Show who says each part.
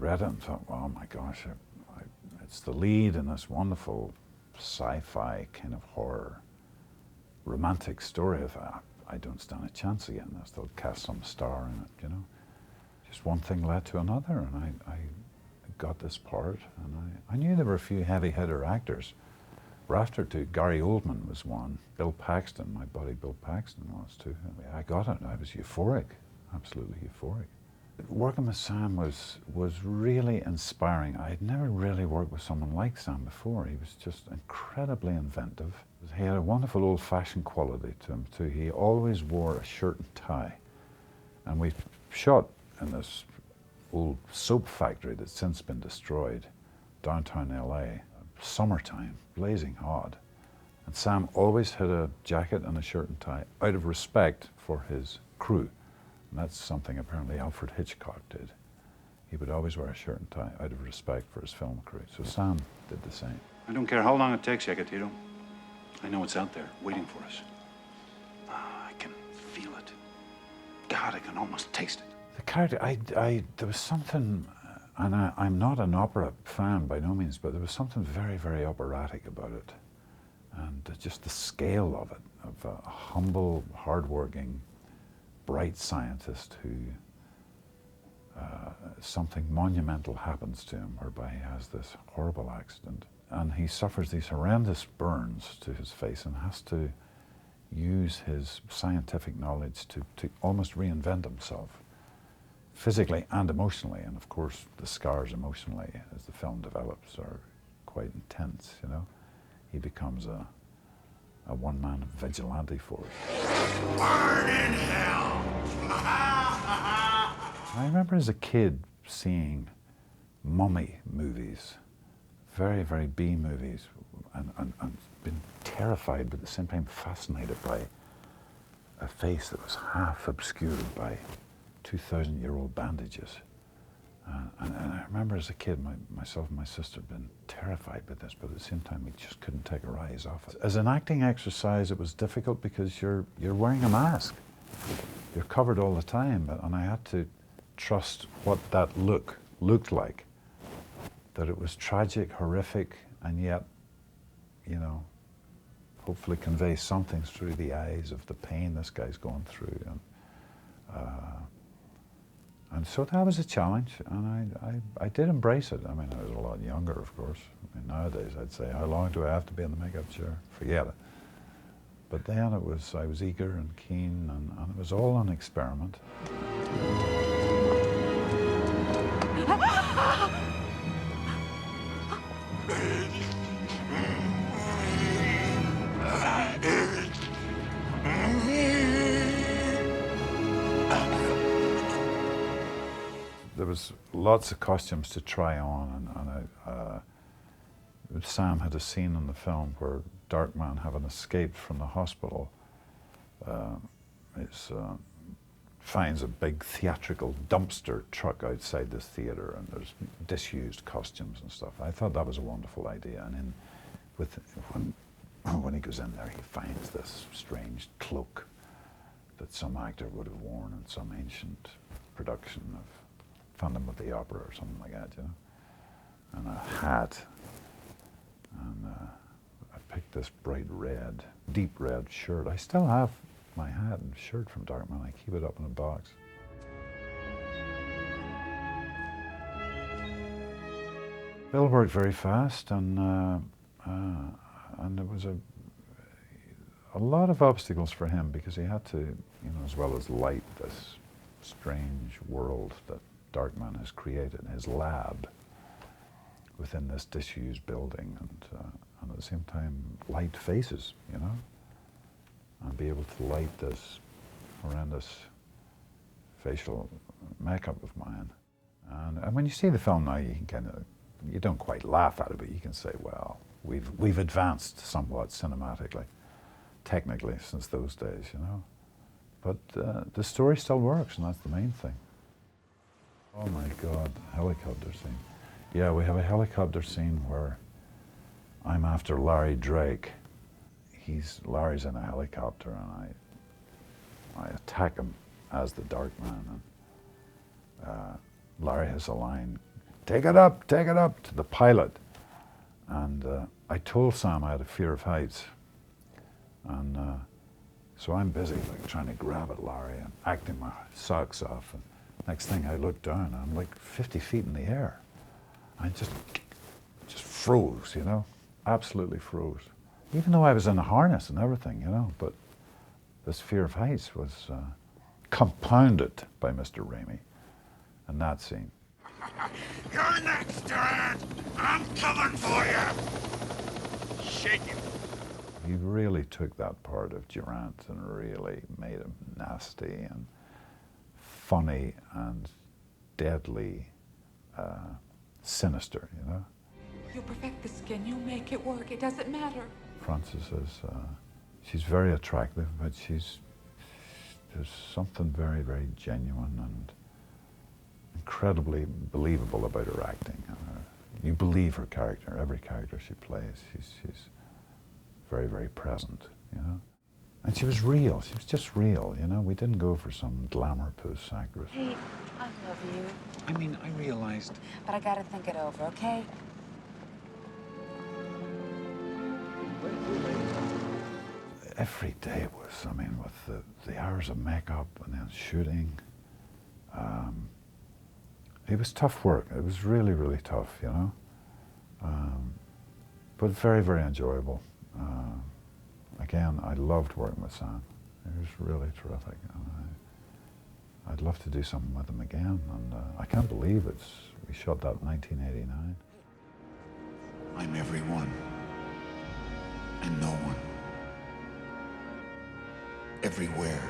Speaker 1: read it and thought, oh my gosh, it's the lead in this wonderful sci-fi kind of horror, romantic story. I don't stand a chance again this. They'll cast some star in it, you know. Just one thing led to another, and I got this part, and I knew there were a few heavy hitter actors. We're after too. Gary Oldman was one. Bill Paxton, my buddy Bill Paxton was too. I got it. I was euphoric, absolutely euphoric. Working with Sam was really inspiring. I had never really worked with someone like Sam before. He was just incredibly inventive. He had a wonderful old-fashioned quality to him too. He always wore a shirt and tie. And we shot in this old soap factory that's since been destroyed, downtown LA, summertime, blazing hot. And Sam always had a jacket and a shirt and tie out of respect for his crew. And that's something apparently Alfred Hitchcock did. He would always wear a shirt and tie out of respect for his film crew. So Sam did the same.
Speaker 2: I don't care how long it takes, Yakatito. I know it's out there, waiting for us. I can feel it. God, I can almost taste it.
Speaker 1: The character, there was something, and I'm not an opera fan by no means, but there was something very, very operatic about it. And just the scale of it, of a humble, hardworking, bright scientist who something monumental happens to him whereby he has this horrible accident and he suffers these horrendous burns to his face and has to use his scientific knowledge to almost reinvent himself physically and emotionally. And of course the scars emotionally as the film develops are quite intense, you know. He becomes a one-man vigilante force.
Speaker 3: Burn in hell!
Speaker 1: I remember as a kid seeing mummy movies, very, very B movies, and been terrified but at the same time fascinated by a face that was half obscured by 2,000-year-old bandages. And I remember as a kid, myself and my sister had been terrified by this, but at the same time, we just couldn't take our eyes off it. As an acting exercise, it was difficult because you're wearing a mask. You're covered all the time, and I had to trust what that looked like. That it was tragic, horrific, and yet, you know, hopefully convey something through the eyes of the pain this guy's going through. And so that was a challenge, and I did embrace it. I mean, I was a lot younger, of course. I mean, nowadays I'd say, how long do I have to be in the makeup chair? Forget it. But then I was eager and keen, and it was all an experiment. There was lots of costumes to try on, and Sam had a scene in the film where Darkman, having escaped from the hospital, finds a big theatrical dumpster truck outside this theater, and there's disused costumes and stuff. I thought that was a wonderful idea, and when he goes in there, he finds this strange cloak that some actor would have worn in some ancient production of Phantom of the Opera or something like that, you know, and a hat, and I picked this bright red, deep red shirt. I still have my hat and shirt from Darkman. I keep it up in a box. Bill worked very fast, and there was a lot of obstacles for him because he had to, you know, as well as light this strange world that Darkman has created in his lab within this disused building, and at the same time light faces, you know, and be able to light this horrendous facial makeup of mine. And when you see the film now, you can you don't quite laugh at it, but you can say, well, we've advanced somewhat cinematically, technically, since those days, you know. But the story still works, and that's the main thing. Oh my God, helicopter scene. Yeah, we have a helicopter scene where I'm after Larry Drake. Larry's in a helicopter, and I attack him as the Darkman. And Larry has a line, take it up to the pilot. And I told Sam I had a fear of heights. And so I'm busy like trying to grab at Larry and acting my socks off. And next thing I look down, I'm like 50 feet in the air. I just froze, you know, absolutely froze. Even though I was in a harness and everything, you know, but this fear of heights was compounded by Mr. Raimi in that scene.
Speaker 3: You're next, Durant! I'm coming for you! Shake it!
Speaker 1: He really took that part of Durant and really made him nasty and funny and deadly sinister, you know?
Speaker 4: You perfect the skin, you make it work, it doesn't matter.
Speaker 1: Frances is, she's very attractive, but there's something very, very genuine and incredibly believable about her acting. You believe her character, every character she plays. She's very, very present, you know? And she was real, she was just real, you know? We didn't go for some glamour puss actress.
Speaker 5: Hey, I love you,
Speaker 2: I mean, I realized.
Speaker 5: but I gotta think it over, okay?
Speaker 1: Every day was, I mean, with the hours of makeup and then shooting, it was tough work. It was really, really tough, you know? But very, very enjoyable. Again, I loved working with Sam. It was really terrific. And I'd love to do something with him again. And I can't believe we shot that in 1989.
Speaker 3: I'm everyone. And no one. Everywhere.